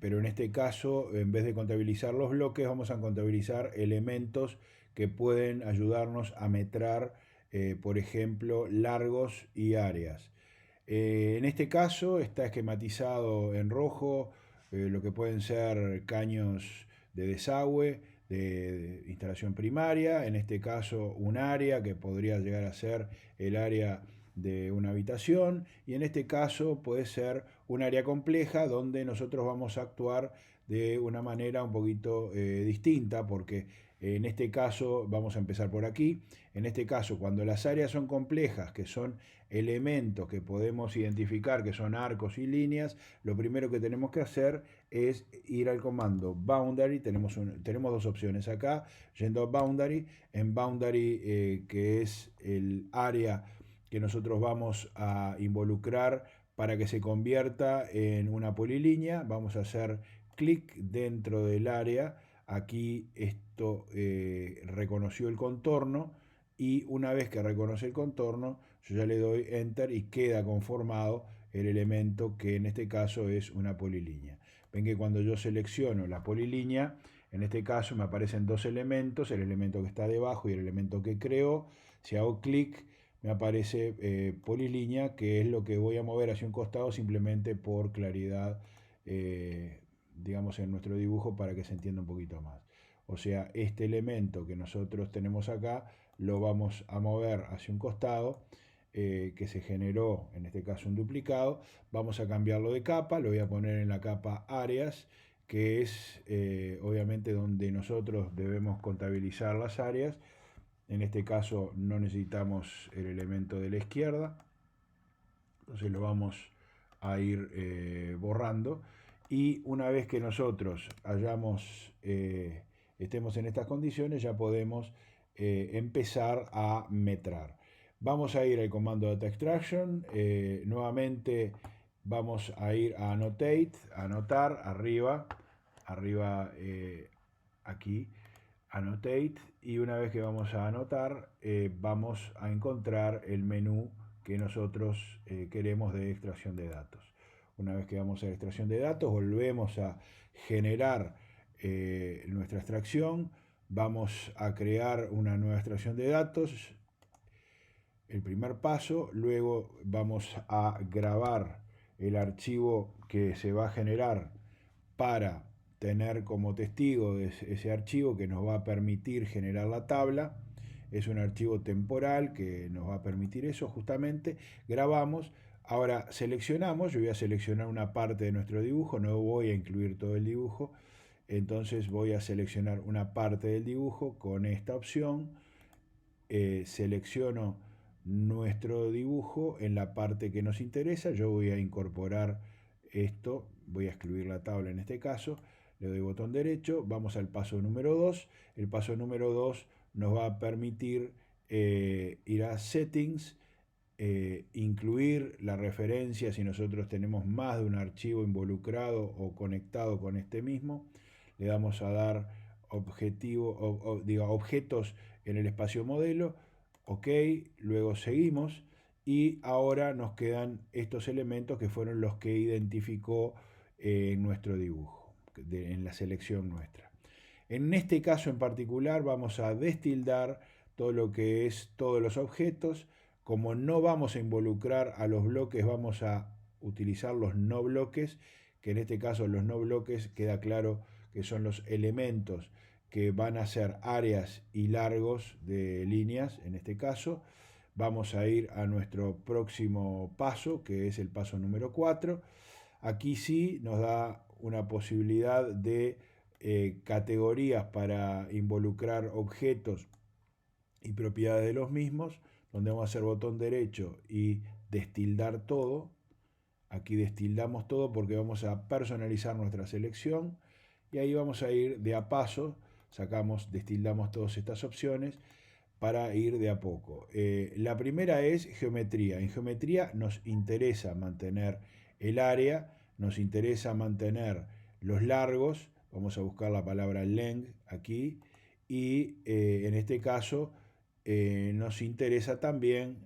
pero en este caso, en vez de contabilizar los bloques, vamos a contabilizar elementos que pueden ayudarnos a metrar, por ejemplo, largos y áreas. En este caso está esquematizado en rojo lo que pueden ser caños de desagüe, de instalación primaria, en este caso un área que podría llegar a ser el área de una habitación, y en este caso puede ser un área compleja donde nosotros vamos a actuar de una manera un poquito distinta, porque en este caso vamos a empezar por aquí. En este caso, cuando las áreas son complejas, que son elementos que podemos identificar que son arcos y líneas, lo primero que tenemos que hacer es ir al comando boundary. Tenemos dos opciones acá, yendo a boundary. En boundary, que es el área que nosotros vamos a involucrar para que se convierta en una polilínea, vamos a hacer clic dentro del área. Aquí esto reconoció el contorno, y una vez que reconoce el contorno, yo ya le doy enter y queda conformado el elemento, que en este caso es una polilínea. Ven que cuando yo selecciono la polilínea, en este caso me aparecen dos elementos, el elemento que está debajo y el elemento que creo. Si hago clic, me aparece polilínea, que es lo que voy a mover hacia un costado simplemente por claridad, digamos, en nuestro dibujo, para que se entienda un poquito más. O sea, este elemento que nosotros tenemos acá lo vamos a mover hacia un costado, que se generó, en este caso, un duplicado. Vamos a cambiarlo de capa, lo voy a poner en la capa áreas, que es obviamente donde nosotros debemos contabilizar las áreas. En este caso no necesitamos el elemento de la izquierda, entonces lo vamos a ir borrando. Y una vez que nosotros estemos en estas condiciones, ya podemos empezar a metrar. Vamos a ir al comando Data Extraction. Nuevamente vamos a ir a Annotate, anotar, arriba, aquí, Annotate, y una vez que vamos a anotar, vamos a encontrar el menú que nosotros queremos de extracción de datos. Una vez que vamos a extracción de datos, volvemos a generar nuestra extracción. Vamos a crear una nueva extracción de datos, el primer paso. Luego vamos a grabar el archivo que se va a generar para tener como testigo de ese archivo que nos va a permitir generar la tabla. Es un archivo temporal que nos va a permitir eso justamente. Grabamos. Ahora seleccionamos, yo voy a seleccionar una parte de nuestro dibujo, no voy a incluir todo el dibujo, entonces voy a seleccionar una parte del dibujo con esta opción. Selecciono nuestro dibujo en la parte que nos interesa, yo voy a incorporar esto, voy a excluir la tabla en este caso, le doy botón derecho, vamos al paso número 2. El paso número 2 nos va a permitir ir a Settings, incluir la referencia si nosotros tenemos más de un archivo involucrado o conectado con este mismo. Le damos a dar objetos en el espacio modelo, ok, luego seguimos, y ahora nos quedan estos elementos que fueron los que identificó en nuestro dibujo, en la selección nuestra. En este caso en particular vamos a destildar todo lo que es todos los objetos. Como no vamos a involucrar a los bloques, vamos a utilizar los no bloques, que en este caso los no bloques queda claro que son los elementos que van a ser áreas y largos de líneas. En este caso vamos a ir a nuestro próximo paso, que es el paso número 4. Aquí sí nos da una posibilidad de categorías para involucrar objetos y propiedades de los mismos, donde vamos a hacer botón derecho y destildar todo. Aquí destildamos todo porque vamos a personalizar nuestra selección, y ahí vamos a ir de a paso, destildamos todas estas opciones para ir de a poco. La primera es geometría. En geometría nos interesa mantener el área, nos interesa mantener los largos, vamos a buscar la palabra length aquí, y en este caso nos interesa también,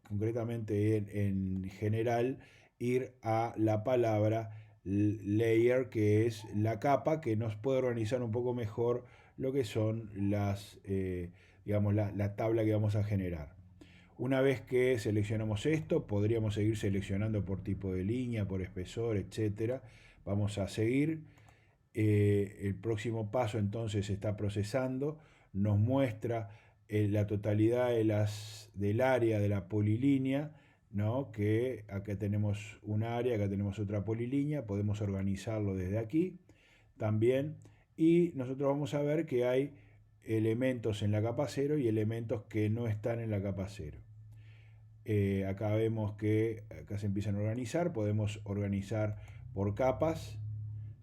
concretamente en general, ir a la palabra layer, que es la capa que nos puede organizar un poco mejor lo que son digamos, la tabla que vamos a generar. Una vez que seleccionamos esto, podríamos seguir seleccionando por tipo de línea, por espesor, etcétera. Vamos a seguir. El próximo paso entonces se está procesando, nos muestra la totalidad del área de la polilínea, ¿no? Que acá tenemos un área, acá tenemos otra polilínea, podemos organizarlo desde aquí también, y nosotros vamos a ver que hay elementos en la capa 0 y elementos que no están en la capa 0. Acá vemos que acá se empiezan a organizar, podemos organizar por capas.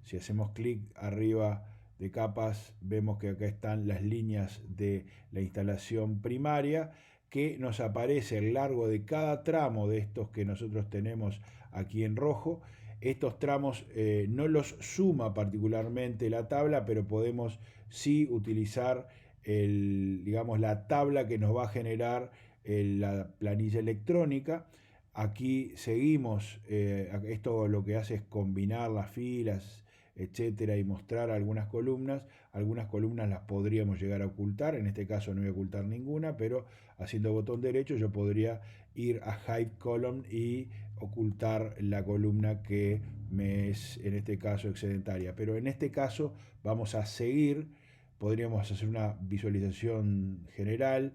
Si hacemos clic arriba de capas, vemos que acá están las líneas de la instalación primaria, que nos aparece a lo largo de cada tramo de estos que nosotros tenemos aquí en rojo. Estos tramos no los suma particularmente la tabla, pero podemos sí utilizar digamos, la tabla que nos va a generar la planilla electrónica. Aquí seguimos, esto lo que hace es combinar las filas, etcétera, y mostrar algunas columnas. Algunas columnas las podríamos llegar a ocultar, en este caso no voy a ocultar ninguna, pero haciendo botón derecho yo podría ir a Hide Column y ocultar la columna que me es en este caso excedentaria. Pero en este caso vamos a seguir, podríamos hacer una visualización general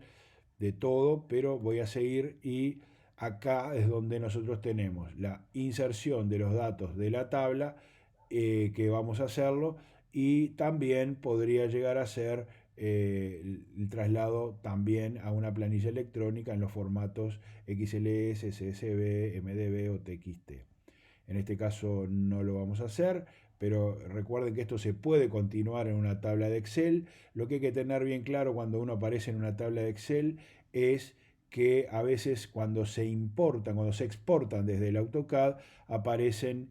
de todo, pero voy a seguir, y acá es donde nosotros tenemos la inserción de los datos de la tabla, que vamos a hacerlo, y también podría llegar a ser el traslado también a una planilla electrónica en los formatos XLS, CSV, MDB o TXT. En este caso no lo vamos a hacer, pero recuerden que esto se puede continuar en una tabla de Excel. Lo que hay que tener bien claro cuando uno aparece en una tabla de Excel es que a veces cuando se importan, cuando se exportan desde el AutoCAD, aparecen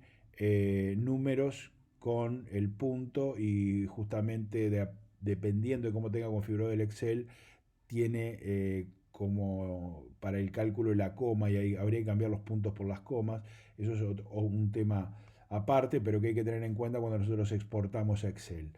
números con el punto, y justamente dependiendo de cómo tenga configurado el Excel, tiene como para el cálculo la coma, y ahí habría que cambiar los puntos por las comas. Eso es un tema aparte, pero que hay que tener en cuenta cuando nosotros exportamos a Excel.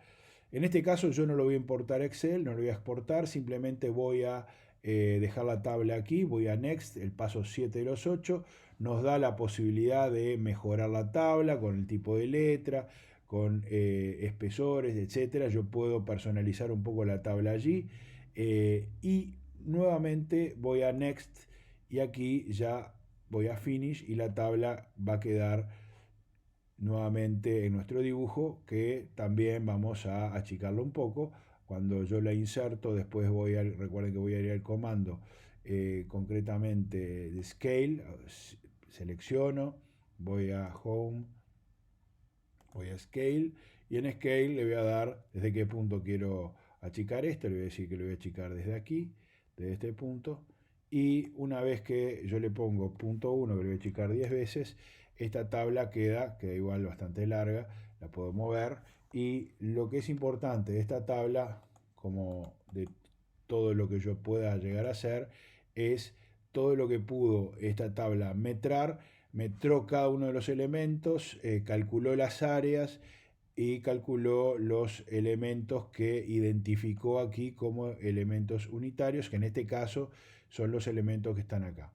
En este caso yo no lo voy a importar a Excel, no lo voy a exportar, simplemente voy a dejar la tabla aquí, voy a Next, el paso 7 de los 8, nos da la posibilidad de mejorar la tabla con el tipo de letra, con espesores, etcétera. Yo puedo personalizar un poco la tabla allí, y nuevamente voy a Next, y aquí ya voy a Finish, y la tabla va a quedar nuevamente en nuestro dibujo, que también vamos a achicarlo un poco. Cuando yo la inserto, después recuerden que voy a ir al comando concretamente de Scale, selecciono, voy a Home, voy a Scale, y en Scale le voy a dar desde qué punto quiero achicar esto. Le voy a decir que lo voy a achicar desde aquí, desde este punto, y una vez que yo le pongo punto 1, que lo voy a achicar 10 veces, esta tabla queda igual bastante larga, la puedo mover. Y lo que es importante de esta tabla, como de todo lo que yo pueda llegar a hacer, es todo lo que pudo esta tabla metrar. Metró cada uno de los elementos, calculó las áreas y calculó los elementos que identificó aquí como elementos unitarios, que en este caso son los elementos que están acá,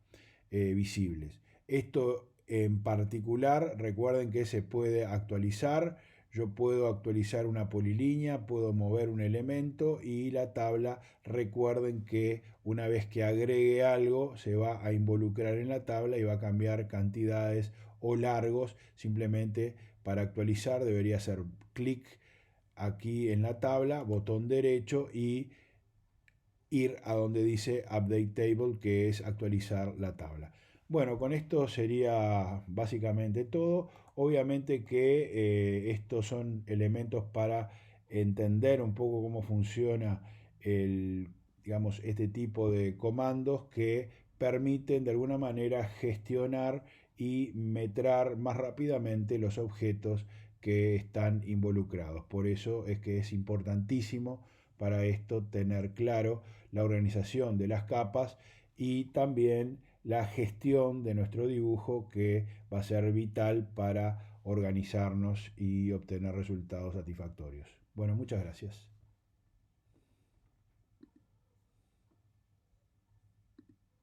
visibles. Esto en particular, recuerden que se puede actualizar. Yo puedo actualizar una polilínea, puedo mover un elemento, y la tabla, recuerden que una vez que agregue algo, se va a involucrar en la tabla y va a cambiar cantidades o largos. Simplemente para actualizar debería hacer clic aquí en la tabla, botón derecho, y ir a donde dice Update Table, que es actualizar la tabla. Bueno, con esto sería básicamente todo. Obviamente que estos son elementos para entender un poco cómo funciona digamos, este tipo de comandos que permiten de alguna manera gestionar y metrar más rápidamente los objetos que están involucrados. Por eso es que es importantísimo para esto tener claro la organización de las capas y también la gestión de nuestro dibujo, que va a ser vital para organizarnos y obtener resultados satisfactorios. Bueno, muchas gracias.